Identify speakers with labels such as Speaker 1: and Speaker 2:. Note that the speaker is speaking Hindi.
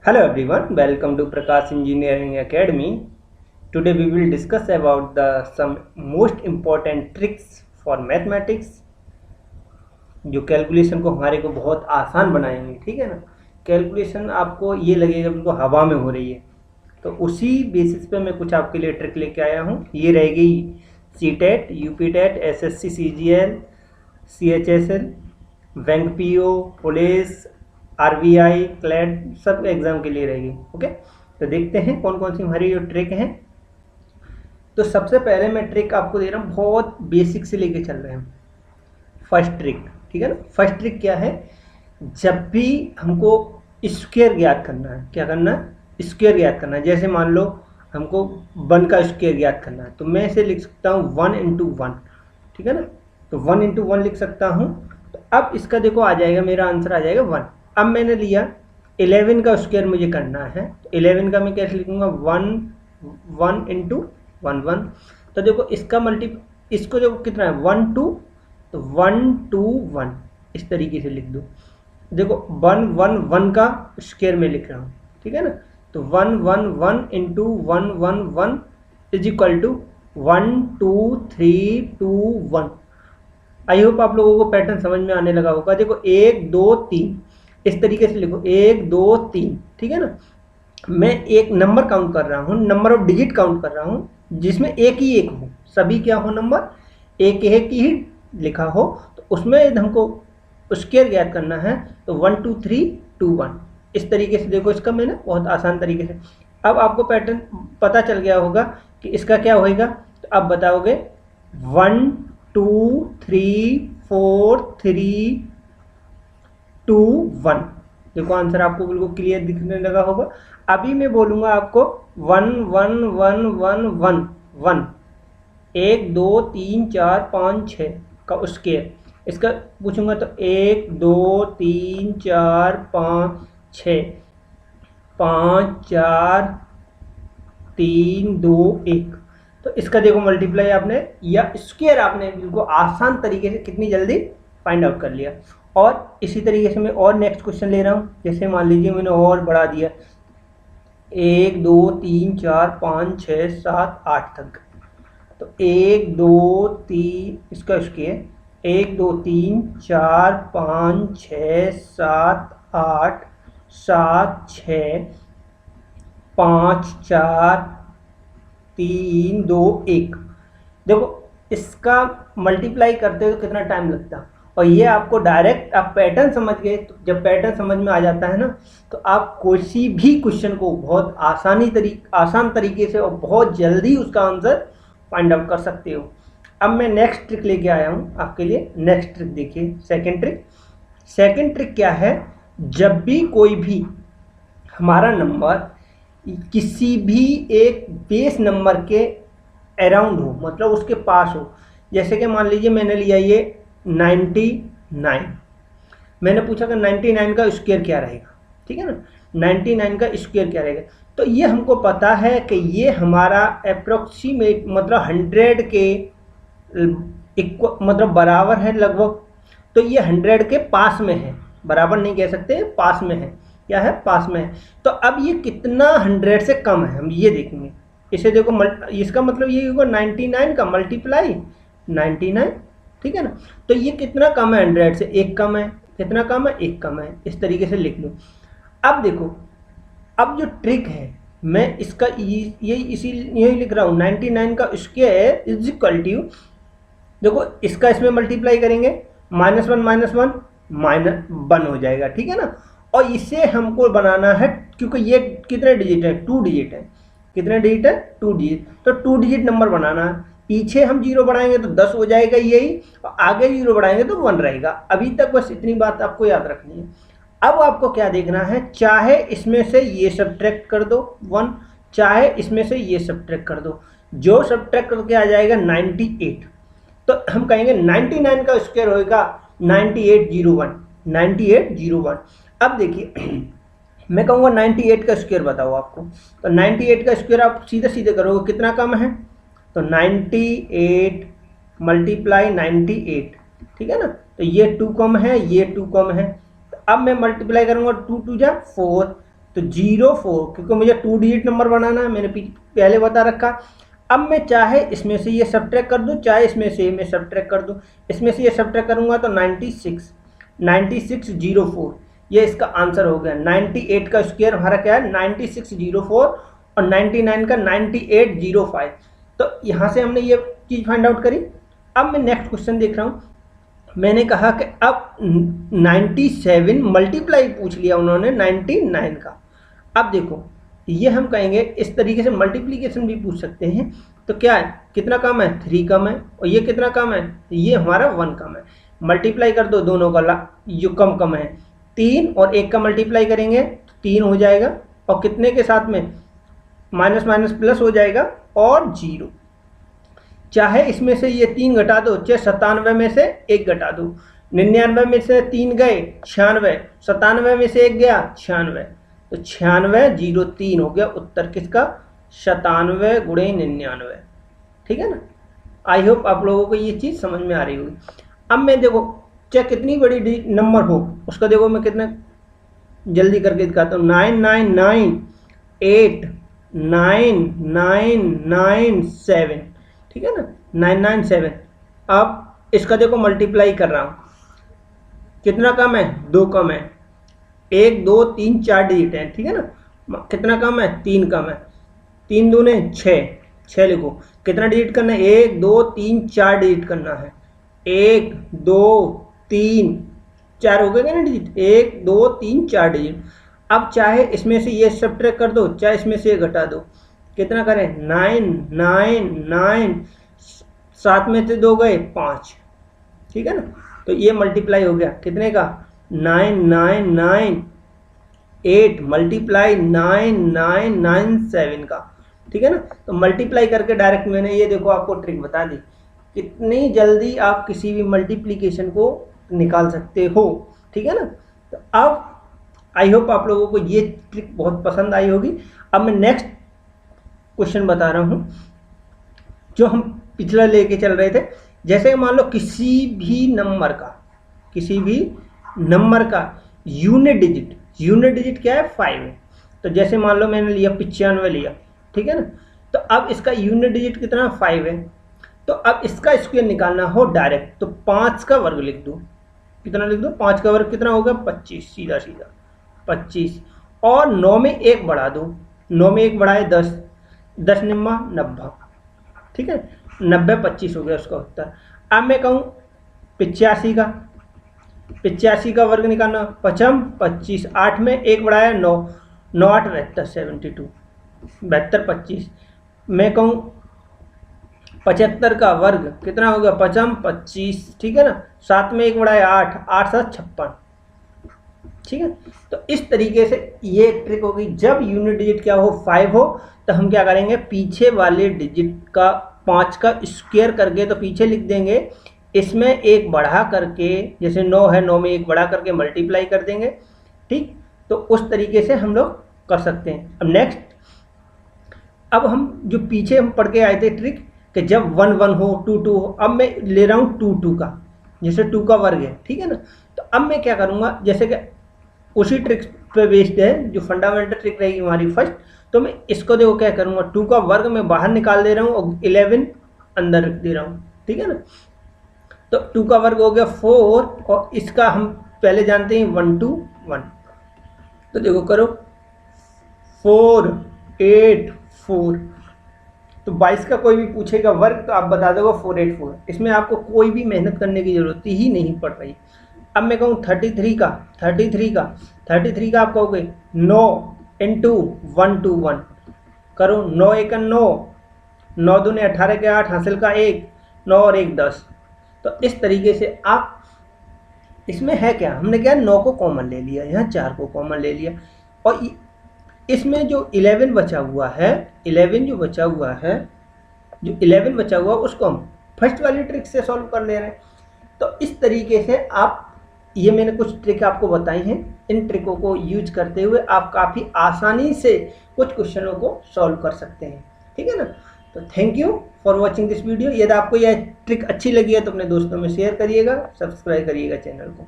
Speaker 1: Hello everyone, welcome to Prakash Engineering Academy. Today we will discuss about the some most important tricks for mathematics जो कैलकुलेशन को हमारे को बहुत आसान बनाएंगे। ठीक है ना, कैलकुलेशन आपको ये लगेगा बिल्कुल हवा में हो रही है, तो उसी बेसिस पे मैं कुछ आपके लिए ट्रिक लेके आया हूँ। ये रहेगी C TET, UP TET, SSC, CGL, CHSL, bank PO, police, RBI, CLAT, सब एग्जाम के लिए रहेगी। ओके, तो देखते हैं कौन कौन सी हमारी जो ट्रिक हैं। तो सबसे पहले मैं ट्रिक आपको दे रहा हूँ, बहुत बेसिक से लेके चल रहे हैं। फर्स्ट ट्रिक, ठीक है ना। फर्स्ट ट्रिक क्या है, जब भी हमको स्क्वायर ज्ञात करना है, क्या करना है, स्क्वायर ज्ञात करना है। जैसे मान लो हमको 1 का स्क्वायर ज्ञात करना है, तो मैं इसे लिख सकता हूँ 1 इंटू 1, ठीक है ना। तो 1 इंटू 1 लिख सकता हूँ। तो अब इसका देखो आ जाएगा, मेरा आंसर आ जाएगा 1। अब मैंने लिया 11 का स्क्वायर मुझे करना है, तो 11 का मैं कैसे लिखूंगा, 1 इंटू 1। तो देखो इसका इसको देखो कितना है, 1 2, तो 1 2 1 इस तरीके से लिख दो। देखो 1 1 1 का स्क्वायर में लिख रहा हूँ, ठीक है ना। तो 1 1 1 into 1 1 1 is equal to 1 2 3 2 1। I hope आप लोगों को पैटर्न समझ में आने लगा होगा। देखो 1 2 3 इस तरीके से लिखो, 1 2 3, ठीक है ना। मैं एक नंबर काउंट कर रहा हूँ, नंबर ऑफ डिजिट काउंट कर रहा हूँ, जिसमें एक ही एक हो, सभी क्या हो, नंबर एक एक ही लिखा हो। तो उसमें हमको स्क्वायर ज्ञात करना है, तो 1 2 3 2 1 इस तरीके से। देखो इसका मैंने बहुत आसान तरीके से, अब आपको पैटर्न पता चल गया होगा कि इसका क्या होएगा। तो अब बताओगे 1 2 3 4 3 2 1। देखो आंसर आपको बिल्कुल क्लियर दिखने लगा होगा। अभी मैं बोलूंगा आपको 1 1 1 1 1 1 1 2 3 4 5 6 का स्क्वायर, इसका पूछूंगा तो 1 2 3 4 5 6 5 4 3 2 1। तो इसका देखो मल्टीप्लाई आपने या स्क्वायर आपने बिल्कुल आसान तरीके से कितनी जल्दी फाइंड आउट कर लिया। और इसी तरीके से मैं और नेक्स्ट क्वेश्चन ले रहा हूँ। जैसे मान लीजिए मैंने और बढ़ा दिया 1 2 3 4 5 6 7 8 तक, तो 1 2 3 इसका स्क्वायर, 1 2 3 4 5 6 7 8 7 6 5 4 3 2 1। देखो इसका मल्टीप्लाई करते हुए कितना टाइम लगता। और ये आपको डायरेक्ट आप पैटर्न समझ गए, तो जब पैटर्न समझ में आ जाता है ना, तो आप किसी भी क्वेश्चन को बहुत आसान तरीके से और बहुत जल्दी उसका आंसर फाइंड आउट कर सकते हो। अब मैं नेक्स्ट ट्रिक लेके आया हूँ आपके लिए। नेक्स्ट ट्रिक देखिए, सेकेंड ट्रिक। सेकेंड ट्रिक क्या है, जब भी कोई भी हमारा नंबर किसी भी एक बेस नंबर के अराउंड हो, मतलब उसके पास हो। जैसे कि मान लीजिए मैंने लिया ये 99, मैंने पूछा कि 99 का स्क्वायर क्या रहेगा, ठीक है ना। 99 का स्क्वायर क्या रहेगा, तो ये हमको पता है कि ये हमारा अप्रोक्सीमेट मतलब 100 के मतलब बराबर है लगभग। तो ये 100 के पास में है, बराबर नहीं कह सकते, पास में है। क्या है, पास में है। तो अब ये कितना 100 से कम है, हम ये देखेंगे। इसे देखो इसका मतलब ये होगा 99 का मल्टीप्लाई 99, ठीक है ना। तो ये कितना कम है, 100 से एक कम है। कितना कम है, एक कम है। इस तरीके से लिख लो। अब देखो, अब जो ट्रिक है, मैं इसका यही लिख रहा हूँ, 99 का स्क्वायर इज इक्वल टू, देखो इसका इसमें मल्टीप्लाई करेंगे, -1 -1 -1 हो जाएगा, ठीक है ना। और इसे हमको बनाना है, क्योंकि ये कितने डिजिट है, 2 डिजिट है। कितने डिजिट है, 2 डिजिट। तो 2 डिजिट नंबर बनाना है। पीछे हम 0 बढ़ाएंगे तो 10 हो जाएगा यही, और आगे 0 बढ़ाएंगे तो 1 रहेगा। अभी तक बस इतनी बात आपको याद रखनी है। अब आपको क्या देखना है, चाहे इसमें से ये सब्ट्रैक्ट कर दो 1, चाहे इसमें से ये सब्ट्रैक्ट कर दो, जो सब्ट्रैक्ट करके आ जाएगा 98। तो हम कहेंगे 99 का स्क्वायर होगा 9801, 9801। अब देखिए मैं कहूँगा 98 का स्क्वायर बताओ आपको। तो 98 का स्क्वायर आप सीधे सीधे करोगे, कितना कम है, तो 98 मल्टीप्लाई 98, ठीक है ना। तो ये 2 कम है, ये 2 कम है। तो अब मैं मल्टीप्लाई करूँगा, 2 2 जा 4, तो 04, क्योंकि मुझे 2 डिजिट नंबर बनाना है, मैंने पहले बता रखा। अब मैं चाहे इसमें से ये सब्ट्रैक्ट कर दूं, चाहे इसमें से मैं सब्ट्रैक्ट कर दूं। इसमें से ये सब्ट्रैक्ट करूंगा तो 9604, ये इसका आंसर हो गया। 98 का स्क्वायर हमारा क्या है 9604, और 99 का 9805। तो यहाँ से हमने ये चीज़ फाइंड आउट करी। अब मैं नेक्स्ट क्वेश्चन देख रहा हूँ। मैंने कहा कि अब 97 मल्टीप्लाई पूछ लिया उन्होंने 99 का। अब देखो ये हम कहेंगे इस तरीके से मल्टीप्लिकेशन भी पूछ सकते हैं। तो क्या है, कितना कम है 3 कम है, और ये कितना कम है, ये हमारा 1 कम है। मल्टीप्लाई कर दो दोनों का, जो कम कम है 3 और 1 का मल्टीप्लाई करेंगे तो 3 हो जाएगा, और कितने के साथ में माइनस माइनस प्लस हो जाएगा और 0। चाहे इसमें से ये 3 घटा दो, चाहे 97 में से 1 घटा दो। 99 में से 3 गए 96, 97 में से 1 गया 96, तो 96 0 3 हो गया उत्तर किसका 97 गुणे 99। ठीक है ना। आई होप आप लोगों को ये चीज़ समझ में आ रही होगी। अब मैं देखो चाहे कितनी बड़ी नंबर हो उसका देखो मैं कितना जल्दी करके दिखाता हूँ। 99989997, ठीक है ना 997। अब इसका देखो मल्टीप्लाई कर रहा हूँ, कितना कम है 2 कम है, 1 2 3 4 डिजिट है, ठीक है ना। कितना कम है 3 कम है, 3 दूने 6 लिखो। कितना डिजिट करना है 1 2 3 4 डिजिट करना है, 1 2 3 4 हो गए ना डिजिट, 1 2 3 4 डिजिट। अब चाहे इसमें से ये सब्ट्रैक्ट कर दो, चाहे इसमें से ये घटा दो। कितना करें 9 9 9, 7 में से 2 गए 5, ठीक है ना। तो ये मल्टीप्लाई हो गया कितने का 9998 मल्टीप्लाई 9997 का, ठीक है ना। तो मल्टीप्लाई करके डायरेक्ट मैंने ये देखो आपको ट्रिक बता दी, कितनी जल्दी आप किसी भी मल्टीप्लिकेशन को निकाल सकते हो, ठीक है ना। तो अब आई होप आप लोगों को ये ट्रिक बहुत पसंद आई होगी। अब मैं नेक्स्ट क्वेश्चन बता रहा हूँ जो हम पिछला लेके चल रहे थे। जैसे मान लो किसी भी नंबर का यूनिट डिजिट क्या है 5 है। तो जैसे मान लो मैंने लिया 95 लिया, ठीक है ना। तो अब इसका यूनिट डिजिट कितना 5 है। तो अब इसका स्क्वायर निकालना हो डायरेक्ट, तो 5 का वर्ग लिख दो। कितना लिख दो 5 का वर्ग कितना होगा 25, सीधा 25, और 9 में 1 बढ़ा दो। 9 में 1 बढ़ाए 10, 10 निम्मा 90, ठीक है 90 25 हो गया उसका उत्तर। अब मैं कहूँ 85 का वर्ग निकालना, 5 25, 8 में 1 बढ़ाया 9, 9 8 72, 72 72 25। मैं कहूँ 75 का वर्ग कितना होगा 5 25, ठीक है ना। 7 में 1 बढ़ाया 8, 8 7 56, ठीक है। तो इस तरीके से ये ट्रिक होगी। जब यूनिट डिजिट क्या हो 5 हो तो हम क्या करेंगे, पीछे वाले डिजिट का 5 का स्क्वायर करके तो पीछे लिख देंगे, इसमें 1 बढ़ा करके, जैसे 9 है 9 में 1 बढ़ा करके मल्टीप्लाई कर देंगे, ठीक। तो उस तरीके से हम लोग कर सकते हैं। अब नेक्स्ट, अब हम जो पीछे हम पढ़ के आए थे ट्रिक कि जब 1 1 हो 2 2 हो, अब मैं ले रहा हूँ 2 2 का, जैसे 2 का वर्ग है, ठीक है ना। तो अब मैं क्या करूँगा, जैसे कि उसी ट्रिक पे बेस्ड है जो फंडामेंटल ट्रिक रहेगी हमारी फर्स्ट। तो मैं इसको देखो क्या करूँगा, 2 का वर्ग मैं बाहर निकाल दे रहा हूँ और 11 अंदर रख दे रहा हूँ, ठीक है ना। तो 2 का वर्ग हो गया 4, और इसका हम पहले जानते हैं 1 2 1। तो देखो करो 4 8 4। तो 22 का कोई भी पूछेगा वर्ग तो आप बता दोगे 484। इसमें आपको कोई भी मेहनत करने की जरूरत ही नहीं पड़ रही। अब मैं कहूँ 33 का आप कहोगे 9 इंटू 1 2 1 करो। 9 1 9, 9 दूने 18 के 8, हासिल का 1, 9 और 1 10। तो इस तरीके से आप, इसमें है क्या, हमने क्या 9 को कॉमन ले लिया, यहाँ 4 को कॉमन ले लिया, और इसमें जो 11 बचा हुआ है, 11 जो बचा हुआ उसको हम फर्स्ट वाली ट्रिक से सॉल्व कर ले रहे हैं। तो इस तरीके से आप, ये मैंने कुछ ट्रिक आपको बताई हैं, इन ट्रिकों को यूज करते हुए आप काफ़ी आसानी से कुछ क्वेश्चनों को सॉल्व कर सकते हैं, ठीक है ना। तो thank you for watching this video. यदि आपको यह ट्रिक अच्छी लगी है तो अपने दोस्तों में शेयर करिएगा, सब्सक्राइब करिएगा चैनल को।